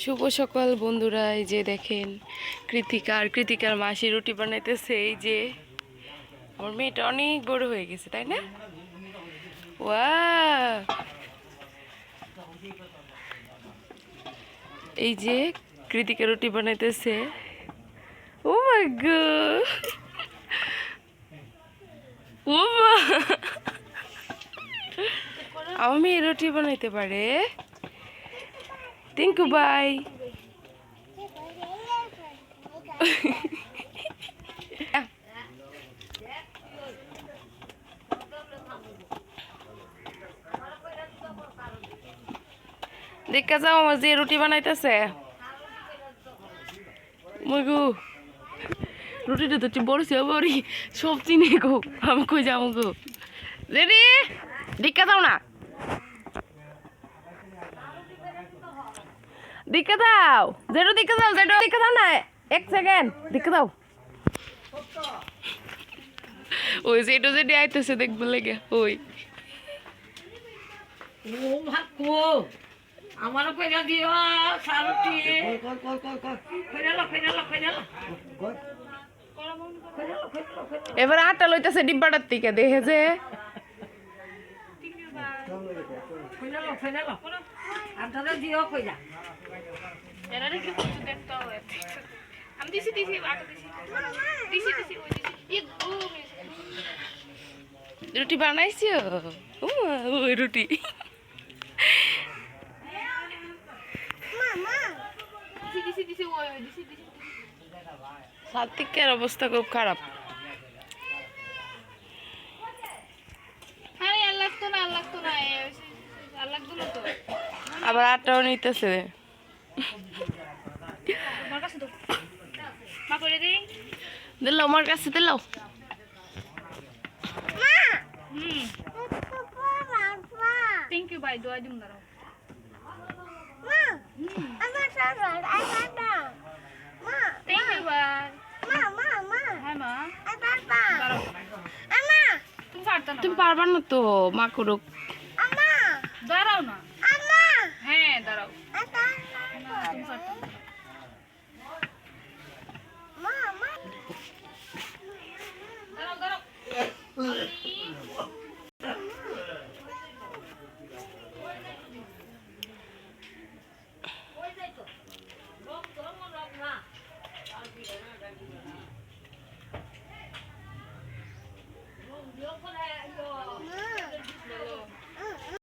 শুভ সকাল বন্ধুরা, এই যে দেখেন কৃতিকার মাসি রুটি বানাইতেছে। এই যে আমার মেয়েটা অনেক বড় হয়ে গেছে, তাই না? ওয়াও, এই যে কৃতিকা রুটি বানাইতেছে। ও মাই গড, ও মা, আমার মেয়ে রুটি বানাইতে পারে। Thank you, bye. দেখা যাও আমার যে রুটি বানাইতেছে। মগু রুটিটা তো একটু বড় ছিল, বড়ি সব চিনি গো, আমি কই যাবো গো। রেডি, দেখা দাও না, দেখা দাও জেডো, দেখা দাও জেডো, দেখা দাও না, এক সেকেন্ড দেখা দাও। ওই জেডো জেডি আইতেছে দেখবো লেগে। ওই ও ভাকো আমারও কইরা দিও সারটি এবার আটা লইতেছে ডিব্বাটার থেকে, দেখে যে আপনারা দিও কইরা রুটি বানাইছো? ওই রুটি সাত্বিকের অবস্থা খুব খারাপ। আবার আটাও নিতেছে। দিল আমার কাছে দিল। Thank you, bye. Doa jum daro. Thank you, bye. Hi, ma. Daro. Tum farta na. তুমি পারবা না তো, মা করুক।